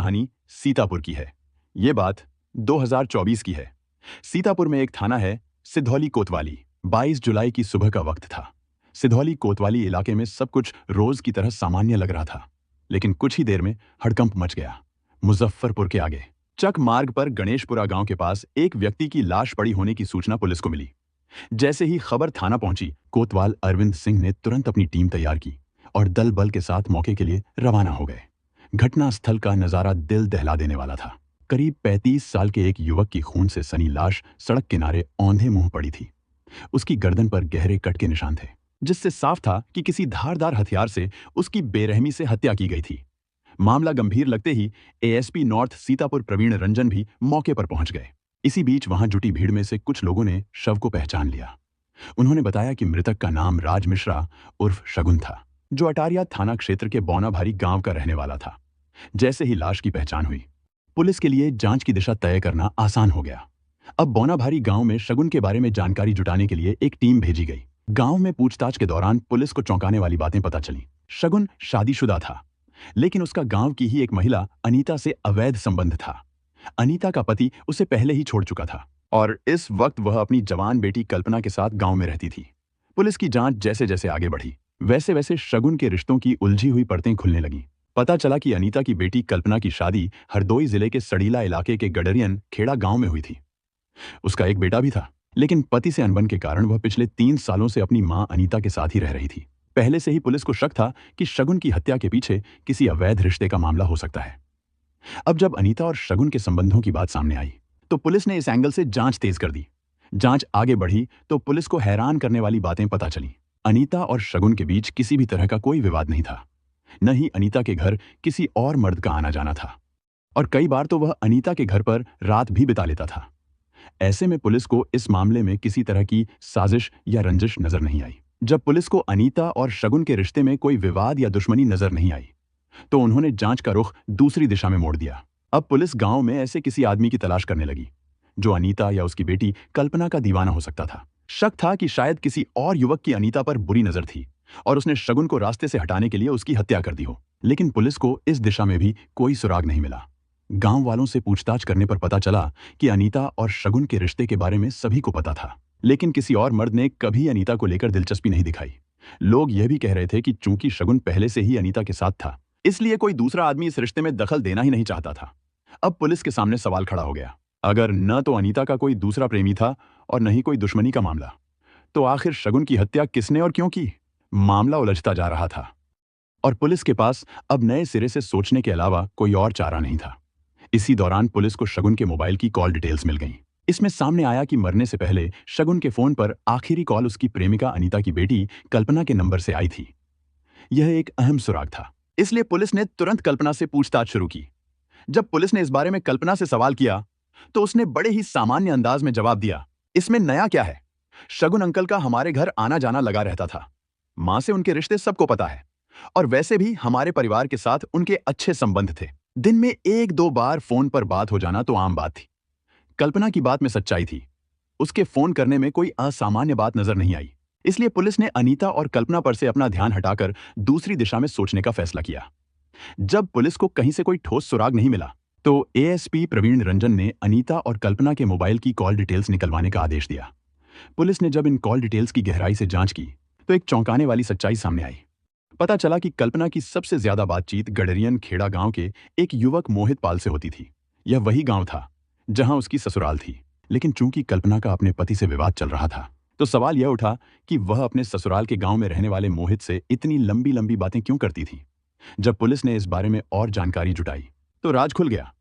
कहानी सीतापुर की है। ये बात 2024 की है। सीतापुर में एक थाना है, सिधौली कोतवाली। 22 जुलाई की सुबह का वक्त था। सिधौली कोतवाली इलाके में सब कुछ रोज की तरह सामान्य लग रहा था, लेकिन कुछ ही देर में हड़कंप मच गया। मुजफ्फरपुर के आगे चक मार्ग पर गणेशपुरा गांव के पास एक व्यक्ति की लाश पड़ी होने की सूचना पुलिस को मिली। जैसे ही खबर थाना पहुंची, कोतवाल अरविंद सिंह ने तुरंत अपनी टीम तैयार की और दल बल के साथ मौके के लिए रवाना हो गए। घटना स्थल का नजारा दिल दहला देने वाला था। करीब 35 साल के एक युवक की खून से सनी लाश सड़क किनारे औंधे मुंह पड़ी थी। उसकी गर्दन पर गहरे कट के निशान थे, जिससे साफ था कि किसी धारदार हथियार से उसकी बेरहमी से हत्या की गई थी। मामला गंभीर लगते ही एएसपी नॉर्थ सीतापुर प्रवीण रंजन भी मौके पर पहुंच गए। इसी बीच वहां जुटी भीड़ में से कुछ लोगों ने शव को पहचान लिया। उन्होंने बताया कि मृतक का नाम राज मिश्रा उर्फ शगुन था, जो अटारिया थाना क्षेत्र के बौनाभारी गांव का रहने वाला था। जैसे ही लाश की पहचान हुई, पुलिस के लिए जांच की दिशा तय करना आसान हो गया। अब बौनाभारी गांव में शगुन के बारे में जानकारी जुटाने के लिए एक टीम भेजी गई। गांव में पूछताछ के दौरान पुलिस को चौंकाने वाली बातें पता चली। शगुन शादीशुदा था, लेकिन उसका गांव की ही एक महिला अनीता से अवैध संबंध था। अनीता का पति उसे पहले ही छोड़ चुका था और इस वक्त वह अपनी जवान बेटी कल्पना के साथ गांव में रहती थी। पुलिस की जांच जैसे जैसे आगे बढ़ी, वैसे वैसे शगुन के रिश्तों की उलझी हुई परतें खुलने लगीं। पता चला कि अनीता की बेटी कल्पना की शादी हरदोई जिले के सड़ीला इलाके के गडरियन खेड़ा गांव में हुई थी। उसका एक बेटा भी था, लेकिन पति से अनबन के कारण वह पिछले 3 सालों से अपनी मां अनीता के साथ ही रह रही थी। पहले से ही पुलिस को शक था कि शगुन की हत्या के पीछे किसी अवैध रिश्ते का मामला हो सकता है। अब जब अनीता और शगुन के संबंधों की बात सामने आई, तो पुलिस ने इस एंगल से जांच तेज कर दी। जांच आगे बढ़ी तो पुलिस को हैरान करने वाली बातें पता चली। अनीता और शगुन के बीच किसी भी तरह का कोई विवाद नहीं था। न ही अनीता के घर किसी और मर्द का आना जाना था, और कई बार तो वह अनीता के घर पर रात भी बिता लेता था। ऐसे में पुलिस को इस मामले में किसी तरह की साजिश या रंजिश नजर नहीं आई। जब पुलिस को अनीता और शगुन के रिश्ते में कोई विवाद या दुश्मनी नजर नहीं आई, तो उन्होंने जांच का रुख दूसरी दिशा में मोड़ दिया। अब पुलिस गांव में ऐसे किसी आदमी की तलाश करने लगी जो अनीता या उसकी बेटी कल्पना का दीवाना हो सकता था। शक था कि शायद किसी और युवक की अनीता पर बुरी नजर थी और उसने शगुन को रास्ते से हटाने के लिए उसकी हत्या कर दी हो। लेकिन पुलिस को इस दिशा में भी कोई सुराग नहीं मिला। गांव वालों से पूछताछ करने पर पता चला कि अनीता और शगुन के रिश्ते के बारे में सभी को पता था, लेकिन किसी और मर्द ने कभी अनीता को लेकर दिलचस्पी नहीं दिखाई। लोग यह भी कह रहे थे कि चूंकि शगुन पहले से ही अनीता के साथ था, इसलिए कोई दूसरा आदमी इस रिश्ते में दखल देना ही नहीं चाहता था। अब पुलिस के सामने सवाल खड़ा हो गया, अगर न तो अनीता का कोई दूसरा प्रेमी था और न ही कोई दुश्मनी का मामला, तो आखिर शगुन की हत्या किसने और क्यों की? मामला उलझता जा रहा था और पुलिस के पास अब नए सिरे से सोचने के अलावा कोई और चारा नहीं था। इसी दौरान पुलिस को शगुन के मोबाइल की कॉल डिटेल्स मिल गईं। इसमें सामने आया कि मरने से पहले शगुन के फोन पर आखिरी कॉल उसकी प्रेमिका अनीता की बेटी कल्पना के नंबर से आई थी। यह एक अहम सुराग था, इसलिए पुलिस ने तुरंत कल्पना से पूछताछ शुरू की। जब पुलिस ने इस बारे में कल्पना से सवाल किया, तो उसने बड़े ही सामान्य अंदाज में जवाब दिया, इसमें नया क्या है? शगुन अंकल का हमारे घर आना जाना लगा रहता था। मां से उनके रिश्ते सबको पता है, और वैसे भी हमारे परिवार के साथ उनके अच्छे संबंध थे। दिन में 1-2 बार फोन पर बात हो जाना तो आम बात थी। कल्पना की बात में सच्चाई थी। उसके फोन करने में कोई असामान्य बात नजर नहीं आई, इसलिए पुलिस ने अनीता और कल्पना पर से अपना ध्यान हटाकर दूसरी दिशा में सोचने का फैसला किया। जब पुलिस को कहीं से कोई ठोस सुराग नहीं मिला, तो एएसपी प्रवीण रंजन ने अनीता और कल्पना के मोबाइल की कॉल डिटेल्स निकलवाने का आदेश दिया। पुलिस ने जब इन कॉल डिटेल्स की गहराई से जांच की, तो एक चौंकाने वाली सच्चाई सामने आई। पता चला कि कल्पना की सबसे ज्यादा बातचीत गडरियन खेड़ा गांव के एक युवक मोहित पाल से होती थी। यह वही गांव था जहां उसकी ससुराल थी। लेकिन चूंकि कल्पना का अपने पति से विवाद चल रहा था, तो सवाल यह उठा कि वह अपने ससुराल के गांव में रहने वाले मोहित से इतनी लंबी लंबी बातें क्यों करती थी। जब पुलिस ने इस बारे में और जानकारी जुटाई, तो राज खुल गया।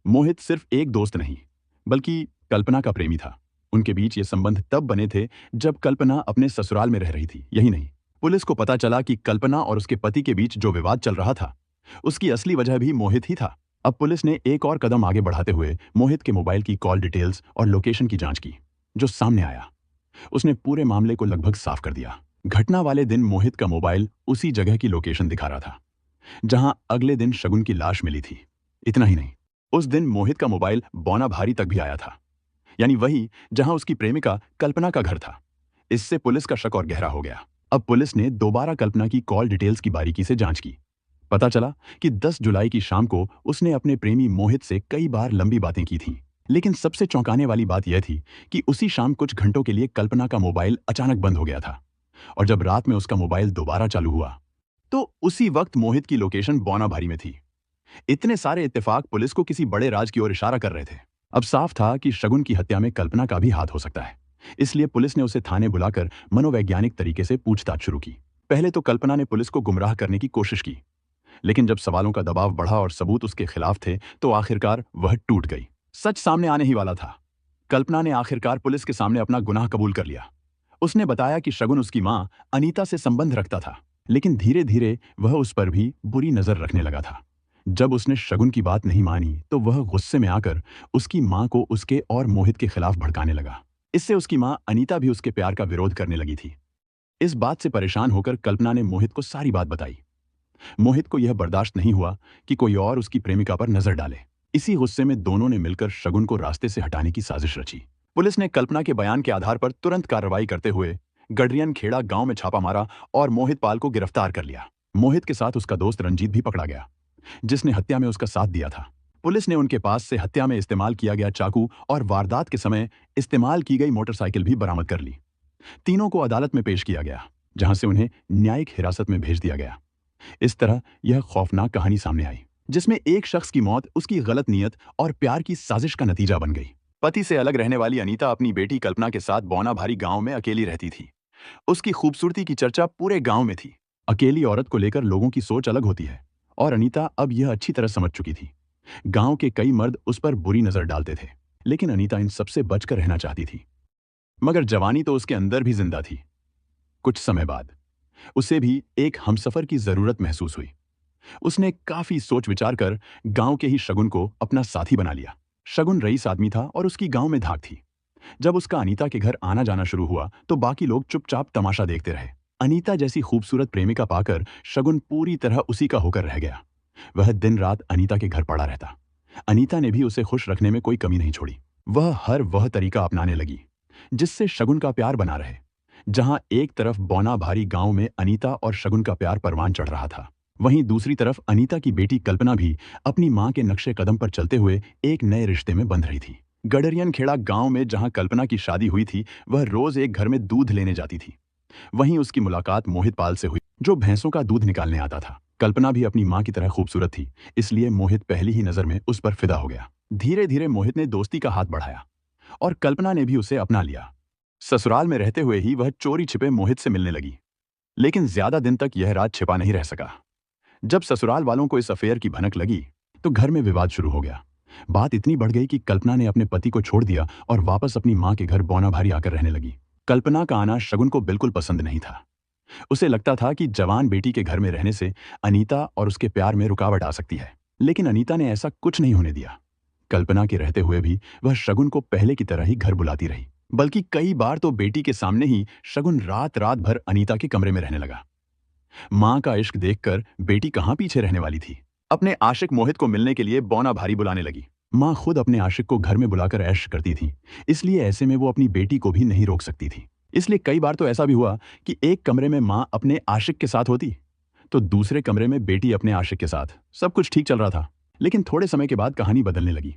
मोहित सिर्फ एक दोस्त नहीं, बल्कि कल्पना का प्रेमी था। उनके बीच ये संबंध तब बने थे जब कल्पना अपने ससुराल में रह रही थी। यही नहीं, पुलिस को पता चला कि कल्पना और उसके पति के बीच जो विवाद चल रहा था, उसकी असली वजह भी मोहित ही था। अब पुलिस ने एक और कदम आगे बढ़ाते हुए मोहित के मोबाइल की कॉल डिटेल्स और लोकेशन की जांच की। जो सामने आया, उसने पूरे मामले को लगभग साफ कर दिया। घटना वाले दिन मोहित का मोबाइल उसी जगह की लोकेशन दिखा रहा था जहां अगले दिन शगुन की लाश मिली थी। इतना ही नहीं, उस दिन मोहित का मोबाइल बौनाभारी तक भी आया था, यानी वही जहां उसकी प्रेमिका कल्पना का घर था। इससे पुलिस का शक और गहरा हो गया। अब पुलिस ने दोबारा कल्पना की कॉल डिटेल्स की बारीकी से जांच की। पता चला कि 10 जुलाई की शाम को उसने अपने प्रेमी मोहित से कई बार लंबी बातें की थीं। लेकिन सबसे चौंकाने वाली बात यह थी कि उसी शाम कुछ घंटों के लिए कल्पना का मोबाइल अचानक बंद हो गया था। और जब रात में उसका मोबाइल दोबारा चालू हुआ तो उसी वक्त मोहित की लोकेशन बौनाभारी में थी। इतने सारे इत्तेफाक पुलिस को किसी बड़े राज की ओर इशारा कर रहे थे। अब साफ था कि शगुन की हत्या में कल्पना का भी हाथ हो सकता है। इसलिए पुलिस ने उसे थाने बुलाकर मनोवैज्ञानिक तरीके से पूछताछ शुरू की। पहले तो कल्पना ने पुलिस को गुमराह करने की कोशिश की, लेकिन जब सवालों का दबाव बढ़ा और सबूत उसके खिलाफ थे तो आखिरकार वह टूट गई। सच सामने आने ही वाला था। कल्पना ने आखिरकार पुलिस के सामने अपना गुनाह कबूल कर लिया। उसने बताया कि शगुन उसकी मां अनीता से संबंध रखता था, लेकिन धीरे धीरे वह उस पर भी बुरी नजर रखने लगा था। जब उसने शगुन की बात नहीं मानी तो वह गुस्से में आकर उसकी मां को उसके और मोहित के खिलाफ भड़काने लगा। इससे उसकी मां अनीता भी उसके प्यार का विरोध करने लगी थी। इस बात से परेशान होकर कल्पना ने मोहित को सारी बात बताई। मोहित को यह बर्दाश्त नहीं हुआ कि कोई और उसकी प्रेमिका पर नजर डाले। इसी गुस्से में दोनों ने मिलकर शगुन को रास्ते से हटाने की साजिश रची। पुलिस ने कल्पना के बयान के आधार पर तुरंत कार्रवाई करते हुए गडरियन खेड़ा गांव में छापा मारा और मोहित पाल को गिरफ्तार कर लिया। मोहित के साथ उसका दोस्त रंजीत भी पकड़ा गया, जिसने हत्या में उसका साथ दिया था। पुलिस ने उनके पास से हत्या में इस्तेमाल किया गया चाकू और वारदात के समय इस्तेमाल की गई मोटरसाइकिल भी बरामद कर ली। तीनों को अदालत में पेश किया गया, जहां से उन्हें न्यायिक हिरासत में भेज दिया गया। इस तरह यह खौफनाक कहानी सामने आई, जिसमें एक शख्स की मौत उसकी गलत नीयत और प्यार की साजिश का नतीजा बन गई। पति से अलग रहने वाली अनीता अपनी बेटी कल्पना के साथ बौनाभारी गांव में अकेली रहती थी। उसकी खूबसूरती की चर्चा पूरे गांव में थी। अकेली औरत को लेकर लोगों की सोच अलग होती है और अनीता अब यह अच्छी तरह समझ चुकी थी। गांव के कई मर्द उस पर बुरी नजर डालते थे, लेकिन अनीता इन सबसे बचकर रहना चाहती थी। मगर जवानी तो उसके अंदर भी जिंदा थी। कुछ समय बाद उसे भी एक हमसफर की जरूरत महसूस हुई। उसने काफी सोच विचार कर गांव के ही शगुन को अपना साथी बना लिया। शगुन रईस आदमी था और उसकी गांव में धाक थी। जब उसका अनीता के घर आना जाना शुरू हुआ तो बाकी लोग चुपचाप तमाशा देखते रहे। अनीता जैसी खूबसूरत प्रेमिका पाकर शगुन पूरी तरह उसी का होकर रह गया। वह दिन रात अनीता के घर पड़ा रहता। अनीता ने भी उसे खुश रखने में कोई कमी नहीं छोड़ी। वह हर वह तरीका अपनाने लगी जिससे शगुन का प्यार बना रहे। जहां एक तरफ बौनाभारी गांव में अनीता और शगुन का प्यार परवान चढ़ रहा था, वहीं दूसरी तरफ अनीता की बेटी कल्पना भी अपनी मां के नक्शे कदम पर चलते हुए एक नए रिश्ते में बंध रही थी। गडरियन खेड़ा गांव में जहां कल्पना की शादी हुई थी, वह रोज एक घर में दूध लेने जाती थी। वहीं उसकी मुलाकात मोहित पाल से हुई, जो भैंसों का दूध निकालने आता था। कल्पना भी अपनी मां की तरह खूबसूरत थी, इसलिए मोहित पहली ही नजर में उस पर फिदा हो गया। धीरे धीरे मोहित ने दोस्ती का हाथ बढ़ाया और कल्पना ने भी उसे अपना लिया। ससुराल में रहते हुए ही वह चोरी छिपे मोहित से मिलने लगी, लेकिन ज्यादा दिन तक यह राज छिपा नहीं रह सका। जब ससुराल वालों को इस अफेयर की भनक लगी तो घर में विवाद शुरू हो गया। बात इतनी बढ़ गई कि कल्पना ने अपने पति को छोड़ दिया और वापस अपनी मां के घर बौनाभारी आकर रहने लगी। कल्पना का आना शगुन को बिल्कुल पसंद नहीं था। उसे लगता था कि जवान बेटी के घर में रहने से अनीता और उसके प्यार में रुकावट आ सकती है, लेकिन अनीता ने ऐसा कुछ नहीं होने दिया। कल्पना के रहते हुए भी वह शगुन को पहले की तरह ही घर बुलाती रही, बल्कि कई बार तो बेटी के सामने ही शगुन रात रात भर अनीता के कमरे में रहने लगा। मां का इश्क देखकर बेटी कहां पीछे रहने वाली थी। अपने आशिक मोहित को मिलने के लिए बौनाभारी बुलाने लगी। मां खुद अपने आशिक को घर में बुलाकर ऐश करती थी, इसलिए ऐसे में वो अपनी बेटी को भी नहीं रोक सकती थी। इसलिए कई बार तो ऐसा भी हुआ कि एक कमरे में मां अपने आशिक के साथ होती तो दूसरे कमरे में बेटी अपने आशिक के साथ। सब कुछ ठीक चल रहा था, लेकिन थोड़े समय के बाद कहानी बदलने लगी।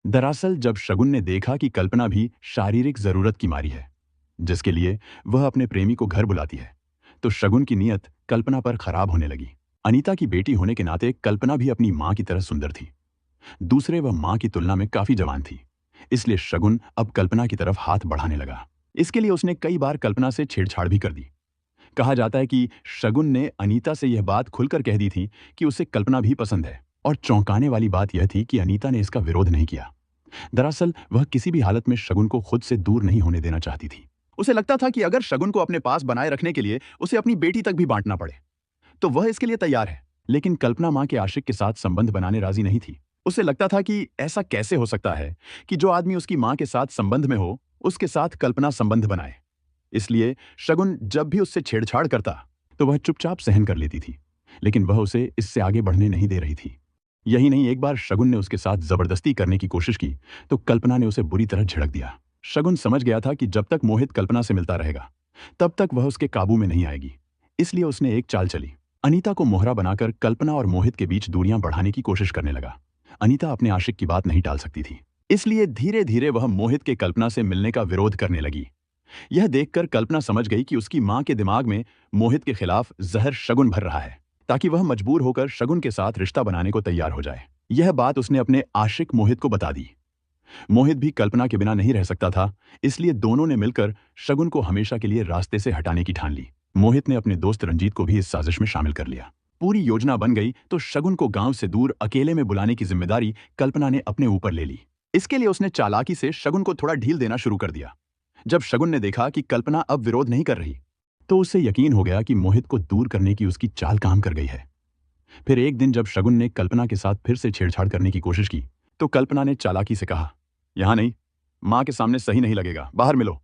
दरअसल जब शगुन ने देखा कि कल्पना भी शारीरिक जरूरत की मारी है, जिसके लिए वह अपने प्रेमी को घर बुलाती है, तो शगुन की नीयत कल्पना पर खराब होने लगी। अनीता की बेटी होने के नाते कल्पना भी अपनी मां की तरह सुंदर थी। दूसरे वह मां की तुलना में काफी जवान थी, इसलिए शगुन अब कल्पना की तरफ हाथ बढ़ाने लगा। इसके लिए उसने कई बार कल्पना से छेड़छाड़ भी कर दी। कहा जाता है कि शगुन ने अनीता से यह बात खुलकर कह दी थी कि उसे कल्पना भी पसंद है, और चौंकाने वाली बात यह थी कि अनीता ने इसका विरोध नहीं किया। दरअसल वह किसी भी हालत में शगुन को खुद से दूर नहीं होने देना चाहती थी। उसे लगता था कि अगर शगुन को अपने पास बनाए रखने के लिए उसे अपनी बेटी तक भी बांटना पड़े तो वह इसके लिए तैयार है। लेकिन कल्पना मां के आशिक के साथ संबंध बनाने राजी नहीं थी। उसे लगता था कि ऐसा कैसे हो सकता है कि जो आदमी उसकी मां के साथ संबंध में हो उसके साथ कल्पना संबंध बनाए। इसलिए शगुन जब भी उससे छेड़छाड़ करता तो वह चुपचाप सहन कर लेती थी, लेकिन वह उसे इससे आगे बढ़ने नहीं दे रही थी। यही नहीं, एक बार शगुन ने उसके साथ जबरदस्ती करने की कोशिश की तो कल्पना ने उसे बुरी तरह झिड़क दिया। शगुन समझ गया था कि जब तक मोहित कल्पना से मिलता रहेगा तब तक वह उसके काबू में नहीं आएगी, इसलिए उसने एक चाल चली। अनीता को मोहरा बनाकर कल्पना और मोहित के बीच दूरियां बढ़ाने की कोशिश करने लगा। अनीता अपने आशिक की बात नहीं टाल सकती थी, इसलिए धीरे धीरे वह मोहित के कल्पना से मिलने का विरोध करने लगी। यह देखकर कल्पना समझ गई कि उसकी मां के दिमाग में मोहित के खिलाफ जहर शगुन भर रहा है, ताकि वह मजबूर होकर शगुन के साथ रिश्ता बनाने को तैयार हो जाए। यह बात उसने अपने आशिक मोहित को बता दी। मोहित भी कल्पना के बिना नहीं रह सकता था, इसलिए दोनों ने मिलकर शगुन को हमेशा के लिए रास्ते से हटाने की ठान ली। मोहित ने अपने दोस्त रंजीत को भी इस साजिश में शामिल कर लिया। पूरी योजना बन गई तो शगुन को गांव से दूर अकेले में बुलाने की जिम्मेदारी कल्पना ने अपने ऊपर ले ली। इसके लिए उसने चालाकी से शगुन को थोड़ा ढील देना शुरू कर दिया। जब शगुन ने देखा कि कल्पना अब विरोध नहीं कर रही, तो उसे यकीन हो गया कि मोहित को दूर करने की उसकी चाल काम कर गई है। फिर एक दिन जब शगुन ने कल्पना के साथ फिर से छेड़छाड़ करने की कोशिश की, तो कल्पना ने चालाकी से कहा, यहां नहीं, मां के सामने सही नहीं लगेगा, बाहर मिलो।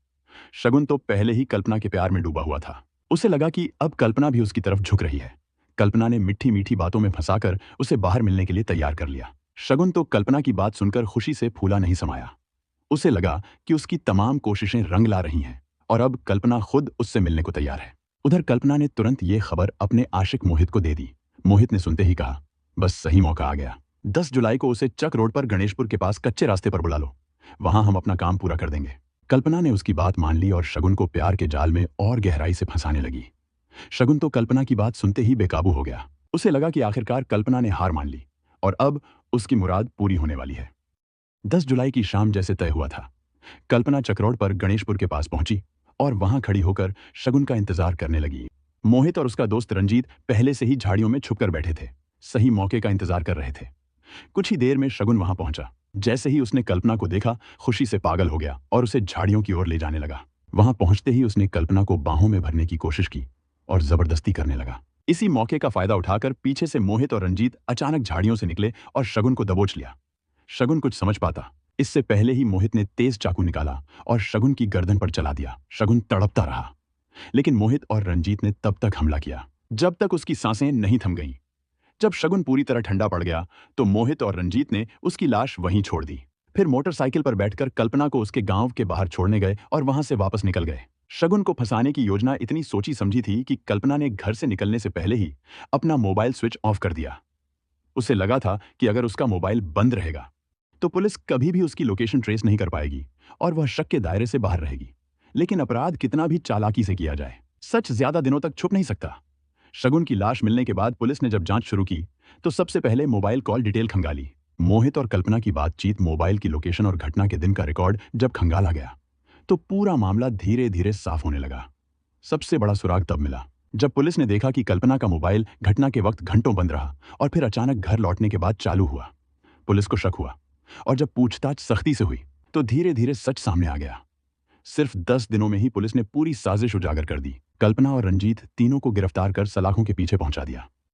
शगुन तो पहले ही कल्पना के प्यार में डूबा हुआ था। उसे लगा कि अब कल्पना भी उसकी तरफ झुक रही है। कल्पना ने मीठी मीठी बातों में फंसाकर उसे बाहर मिलने के लिए तैयार कर लिया। शगुन तो कल्पना की बात सुनकर खुशी से फूला नहीं समाया। उसे लगा कि उसकी तमाम कोशिशें रंग ला रही हैं और अब कल्पना खुद उससे मिलने को तैयार है। उधर कल्पना ने तुरंत ये खबर अपने आशिक मोहित को दे दी। मोहित ने सुनते ही कहा, बस सही मौका आ गया। 10 जुलाई को उसे चक रोड पर गणेशपुर के पास कच्चे रास्ते पर बुला लो, वहां हम अपना काम पूरा कर देंगे। कल्पना ने उसकी बात मान ली और शगुन को प्यार के जाल में और गहराई से फंसाने लगी। शगुन तो कल्पना की बात सुनते ही बेकाबू हो गया। उसे लगा कि आखिरकार कल्पना ने हार मान ली और अब उसकी मुराद पूरी होने वाली है। 10 जुलाई की शाम जैसे तय हुआ था, कल्पना चकरोड पर गणेशपुर के पास पहुंची और वहां खड़ी होकर शगुन का इंतजार करने लगी। मोहित और उसका दोस्त रंजीत पहले से ही झाड़ियों में छुपकर बैठे थे, सही मौके का इंतजार कर रहे थे। कुछ ही देर में शगुन वहां पहुंचा। जैसे ही उसने कल्पना को देखा, खुशी से पागल हो गया और उसे झाड़ियों की ओर ले जाने लगा। वहां पहुंचते ही उसने कल्पना को बाहों में भरने की कोशिश की और जबरदस्ती करने लगा। इसी मौके का फायदा उठाकर पीछे से मोहित और रंजीत अचानक झाड़ियों से निकले और शगुन को दबोच लिया। शगुन कुछ समझ पाता, इससे पहले ही मोहित ने तेज चाकू निकाला और शगुन की गर्दन पर चला दिया। शगुन तड़पता रहा, लेकिन मोहित और रंजीत ने तब तक हमला किया जब तक उसकी सांसें नहीं थम गईं। जब शगुन पूरी तरह ठंडा पड़ गया तो मोहित और रंजीत ने उसकी लाश वहीं छोड़ दी। फिर मोटरसाइकिल पर बैठकर कल्पना को उसके गांव के बाहर छोड़ने गए और वहां से वापस निकल गए। शगुन को फंसाने की योजना इतनी सोची समझी थी कि कल्पना ने घर से निकलने से पहले ही अपना मोबाइल स्विच ऑफ कर दिया। उसे लगा था कि अगर उसका मोबाइल बंद रहेगा तो पुलिस कभी भी उसकी लोकेशन ट्रेस नहीं कर पाएगी और वह शक के दायरे से बाहर रहेगी। लेकिन अपराध कितना भी चालाकी से किया जाए, सच ज्यादा दिनों तक छुप नहीं सकता। शगुन की लाश मिलने के बाद पुलिस ने जब जांच शुरू की तो सबसे पहले मोबाइल कॉल डिटेल खंगाली। मोहित और कल्पना की बातचीत, मोबाइल की लोकेशन और घटना के दिन का रिकॉर्ड जब खंगाला गया तो पूरा मामला धीरे धीरे साफ होने लगा। सबसे बड़ा सुराग तब मिला जब पुलिस ने देखा कि कल्पना का मोबाइल घटना के वक्त घंटों बंद रहा और फिर अचानक घर लौटने के बाद चालू हुआ। पुलिस को शक हुआ और जब पूछताछ सख्ती से हुई तो धीरे धीरे सच सामने आ गया। सिर्फ 10 दिनों में ही पुलिस ने पूरी साजिश उजागर कर दी। कल्पना और रंजीत तीनों को गिरफ्तार कर सलाखों के पीछे पहुंचा दिया।